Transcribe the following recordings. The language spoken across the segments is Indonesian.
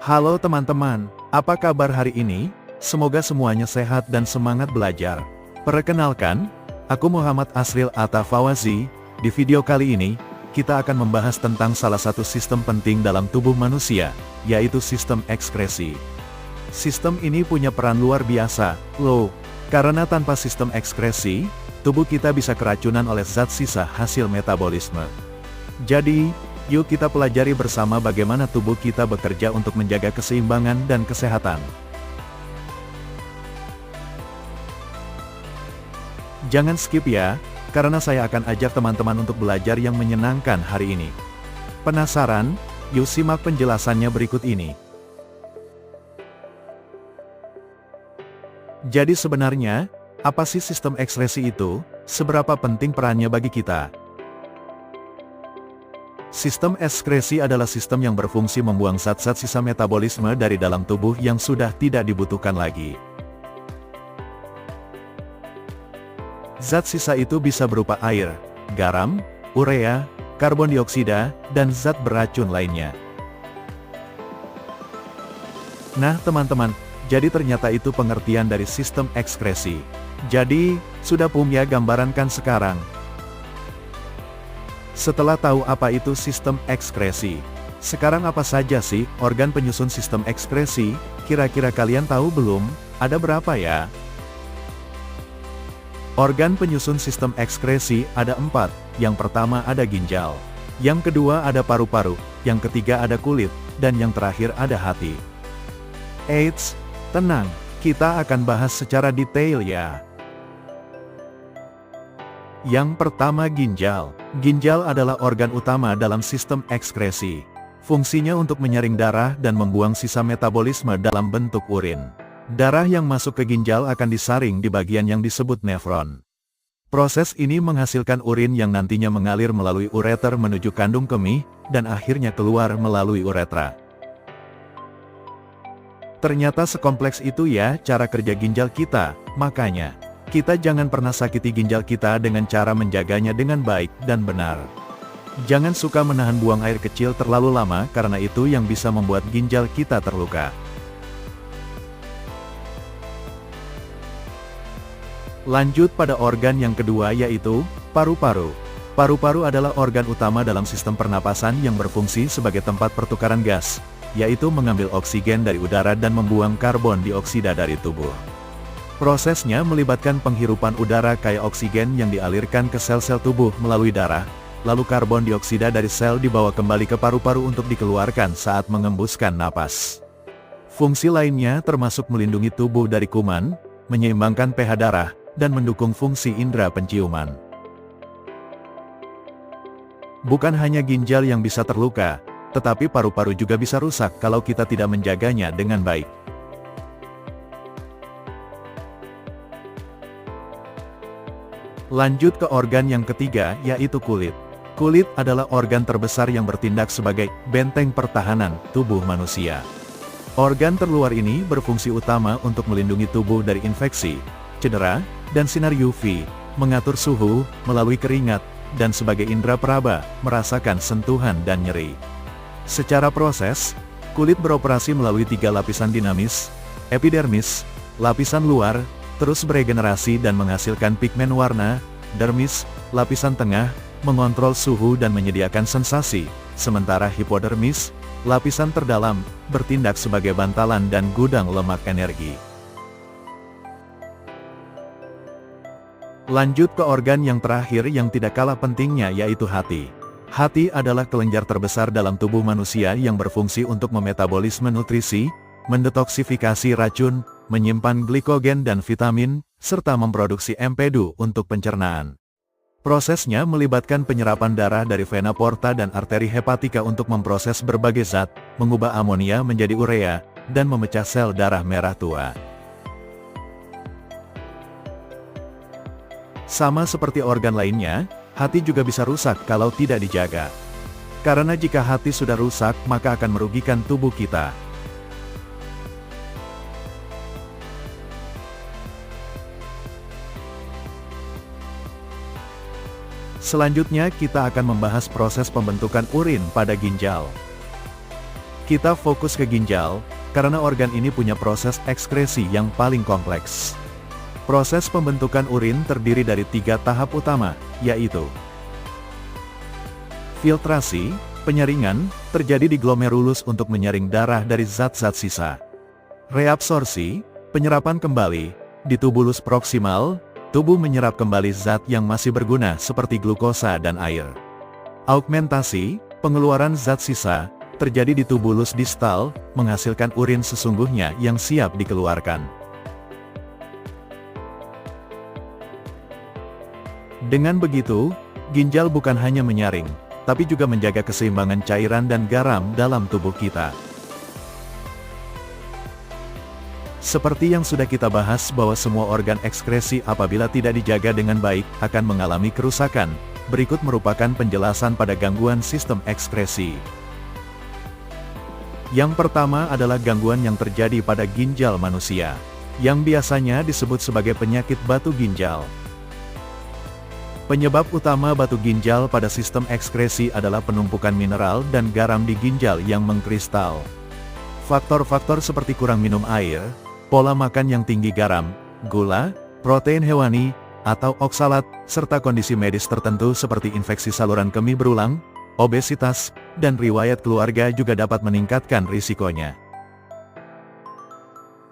Halo teman-teman, apa kabar hari ini? Semoga semuanya sehat dan semangat belajar. Perkenalkan, aku Muhammad Asril Atta Fawazi. Di video kali ini, kita akan membahas tentang salah satu sistem penting dalam tubuh manusia, yaitu sistem ekskresi. Sistem ini punya peran luar biasa, loh, karena tanpa sistem ekskresi, tubuh kita bisa keracunan oleh zat sisa hasil metabolisme. Jadi, yuk kita pelajari bersama bagaimana tubuh kita bekerja untuk menjaga keseimbangan dan kesehatan. Jangan skip ya, karena saya akan ajak teman-teman untuk belajar yang menyenangkan hari ini. Penasaran? Yuk simak penjelasannya berikut ini. Jadi sebenarnya, apa sih sistem ekskresi itu? Seberapa penting perannya bagi kita? Sistem ekskresi adalah sistem yang berfungsi membuang zat-zat sisa metabolisme dari dalam tubuh yang sudah tidak dibutuhkan lagi. Zat sisa itu bisa berupa air, garam, urea, karbon dioksida, dan zat beracun lainnya. Nah teman-teman, jadi ternyata itu pengertian dari sistem ekskresi. Jadi, sudah punya gambaran kan sekarang? Setelah tahu apa itu sistem ekskresi, sekarang apa saja sih organ penyusun sistem ekskresi? Kira-kira kalian tahu belum? Ada berapa ya? Organ penyusun sistem ekskresi ada 4, yang pertama ada ginjal, yang kedua ada paru-paru, yang ketiga ada kulit, dan yang terakhir ada hati. Eits, tenang, kita akan bahas secara detail ya. Yang pertama ginjal. Ginjal adalah organ utama dalam sistem ekskresi. Fungsinya untuk menyaring darah dan membuang sisa metabolisme dalam bentuk urin. Darah yang masuk ke ginjal akan disaring di bagian yang disebut nefron. Proses ini menghasilkan urin yang nantinya mengalir melalui ureter menuju kandung kemih, dan akhirnya keluar melalui uretra. Ternyata sekompleks itu ya cara kerja ginjal kita, makanya kita jangan pernah sakiti ginjal kita dengan cara menjaganya dengan baik dan benar. Jangan suka menahan buang air kecil terlalu lama karena itu yang bisa membuat ginjal kita terluka. Lanjut pada organ yang kedua yaitu paru-paru. Paru-paru adalah organ utama dalam sistem pernapasan yang berfungsi sebagai tempat pertukaran gas, yaitu mengambil oksigen dari udara dan membuang karbon dioksida dari tubuh. Prosesnya melibatkan penghirupan udara kaya oksigen yang dialirkan ke sel-sel tubuh melalui darah, lalu karbon dioksida dari sel dibawa kembali ke paru-paru untuk dikeluarkan saat mengembuskan napas. Fungsi lainnya termasuk melindungi tubuh dari kuman, menyeimbangkan pH darah, dan mendukung fungsi indera penciuman. Bukan hanya ginjal yang bisa terluka, tetapi paru-paru juga bisa rusak kalau kita tidak menjaganya dengan baik. Lanjut ke organ yang ketiga, yaitu kulit. Kulit adalah organ terbesar yang bertindak sebagai benteng pertahanan tubuh manusia. Organ terluar ini berfungsi utama untuk melindungi tubuh dari infeksi, cedera, dan sinar UV, mengatur suhu, melalui keringat, dan sebagai indera peraba, merasakan sentuhan dan nyeri. Secara proses, kulit beroperasi melalui 3 lapisan dinamis, epidermis, lapisan luar, terus beregenerasi dan menghasilkan pigmen warna, dermis, lapisan tengah, mengontrol suhu dan menyediakan sensasi, sementara hipodermis, lapisan terdalam, bertindak sebagai bantalan dan gudang lemak energi. Lanjut ke organ yang terakhir yang tidak kalah pentingnya yaitu hati. Hati adalah kelenjar terbesar dalam tubuh manusia yang berfungsi untuk memetabolisme nutrisi, mendetoksifikasi racun, menyimpan glikogen dan vitamin, serta memproduksi empedu untuk pencernaan. Prosesnya melibatkan penyerapan darah dari vena porta dan arteri hepatika untuk memproses berbagai zat, mengubah amonia menjadi urea, dan memecah sel darah merah tua. Sama seperti organ lainnya, hati juga bisa rusak kalau tidak dijaga. Karena jika hati sudah rusak, maka akan merugikan tubuh kita. Selanjutnya kita akan membahas proses pembentukan urin pada ginjal. Kita fokus ke ginjal, karena organ ini punya proses ekskresi yang paling kompleks. Proses pembentukan urin terdiri dari 3 tahap utama, yaitu filtrasi, penyaringan, terjadi di glomerulus untuk menyaring darah dari zat-zat sisa. Reabsorpsi, penyerapan kembali, di tubulus proksimal, tubuh menyerap kembali zat yang masih berguna seperti glukosa dan air. Augmentasi, pengeluaran zat sisa, terjadi di tubulus distal, menghasilkan urin sesungguhnya yang siap dikeluarkan. Dengan begitu, ginjal bukan hanya menyaring, tapi juga menjaga keseimbangan cairan dan garam dalam tubuh kita. Seperti yang sudah kita bahas bahwa semua organ ekskresi apabila tidak dijaga dengan baik, akan mengalami kerusakan. Berikut merupakan penjelasan pada gangguan sistem ekskresi. Yang pertama adalah gangguan yang terjadi pada ginjal manusia, yang biasanya disebut sebagai penyakit batu ginjal. Penyebab utama batu ginjal pada sistem ekskresi adalah penumpukan mineral dan garam di ginjal yang mengkristal. Faktor-faktor seperti kurang minum air, pola makan yang tinggi garam, gula, protein hewani, atau oksalat, serta kondisi medis tertentu seperti infeksi saluran kemih berulang, obesitas, dan riwayat keluarga juga dapat meningkatkan risikonya.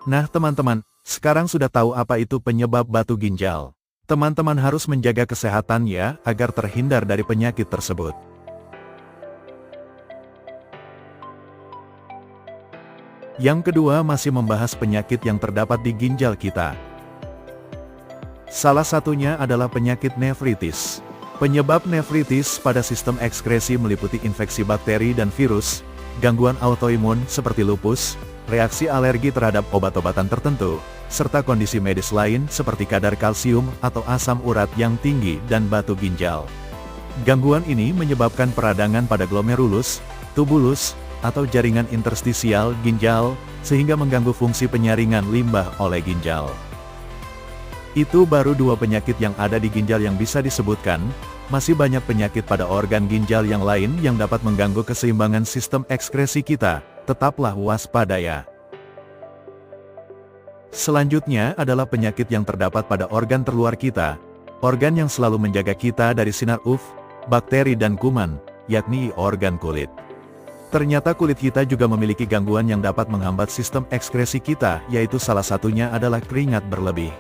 Nah teman-teman, sekarang sudah tahu apa itu penyebab batu ginjal. Teman-teman harus menjaga kesehatan ya, agar terhindar dari penyakit tersebut. Yang kedua masih membahas penyakit yang terdapat di ginjal kita. Salah satunya adalah penyakit nefritis. Penyebab nefritis pada sistem ekskresi meliputi infeksi bakteri dan virus, gangguan autoimun seperti lupus, reaksi alergi terhadap obat-obatan tertentu, serta kondisi medis lain seperti kadar kalsium atau asam urat yang tinggi dan batu ginjal. Gangguan ini menyebabkan peradangan pada glomerulus, tubulus, atau jaringan interstisial ginjal, sehingga mengganggu fungsi penyaringan limbah oleh ginjal. Itu baru 2 penyakit yang ada di ginjal yang bisa disebutkan, masih banyak penyakit pada organ ginjal yang lain yang dapat mengganggu keseimbangan sistem ekskresi kita, tetaplah waspada ya. Selanjutnya adalah penyakit yang terdapat pada organ terluar kita, organ yang selalu menjaga kita dari sinar UV, bakteri dan kuman, yakni organ kulit. Ternyata kulit kita juga memiliki gangguan yang dapat menghambat sistem ekskresi kita, yaitu salah satunya adalah keringat berlebih.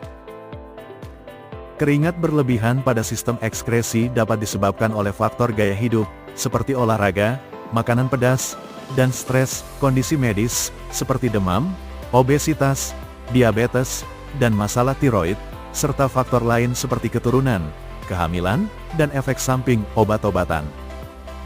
Keringat berlebihan pada sistem ekskresi dapat disebabkan oleh faktor gaya hidup, seperti olahraga, makanan pedas, dan stres, kondisi medis, seperti demam, obesitas, diabetes, dan masalah tiroid, serta faktor lain seperti keturunan, kehamilan, dan efek samping obat-obatan.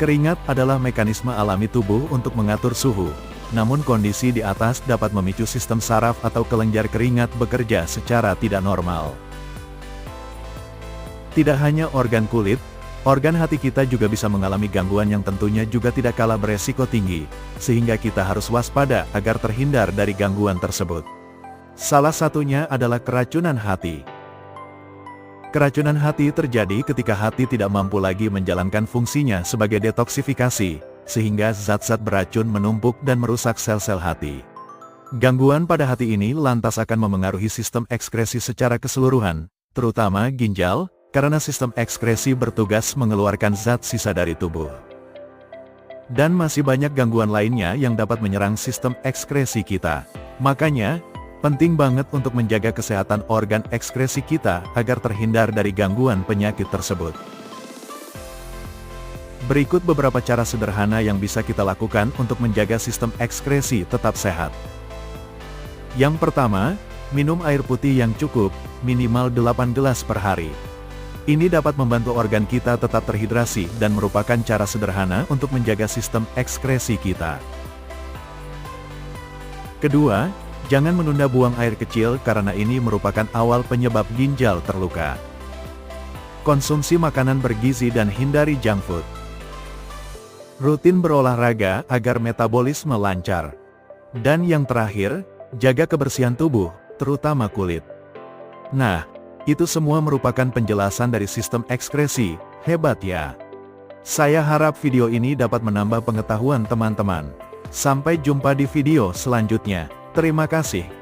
Keringat adalah mekanisme alami tubuh untuk mengatur suhu, namun kondisi di atas dapat memicu sistem saraf atau kelenjar keringat bekerja secara tidak normal. Tidak hanya organ kulit, organ hati kita juga bisa mengalami gangguan yang tentunya juga tidak kalah beresiko tinggi, sehingga kita harus waspada agar terhindar dari gangguan tersebut. Salah satunya adalah keracunan hati. Keracunan hati terjadi ketika hati tidak mampu lagi menjalankan fungsinya sebagai detoksifikasi, sehingga zat-zat beracun menumpuk dan merusak sel-sel hati. Gangguan pada hati ini lantas akan memengaruhi sistem ekskresi secara keseluruhan, terutama ginjal, karena sistem ekskresi bertugas mengeluarkan zat sisa dari tubuh. Dan masih banyak gangguan lainnya yang dapat menyerang sistem ekskresi kita. Makanya, penting banget untuk menjaga kesehatan organ ekskresi kita agar terhindar dari gangguan penyakit tersebut. Berikut beberapa cara sederhana yang bisa kita lakukan untuk menjaga sistem ekskresi tetap sehat. Yang pertama, minum air putih yang cukup, minimal 8 gelas per hari. Ini dapat membantu organ kita tetap terhidrasi dan merupakan cara sederhana untuk menjaga sistem ekskresi kita. Kedua, jangan menunda buang air kecil karena ini merupakan awal penyebab ginjal terluka. Konsumsi makanan bergizi dan hindari junk food. Rutin berolahraga agar metabolisme lancar. Dan yang terakhir, jaga kebersihan tubuh, terutama kulit. Nah, itu semua merupakan penjelasan dari sistem ekskresi, hebat ya. Saya harap video ini dapat menambah pengetahuan teman-teman. Sampai jumpa di video selanjutnya. Terima kasih.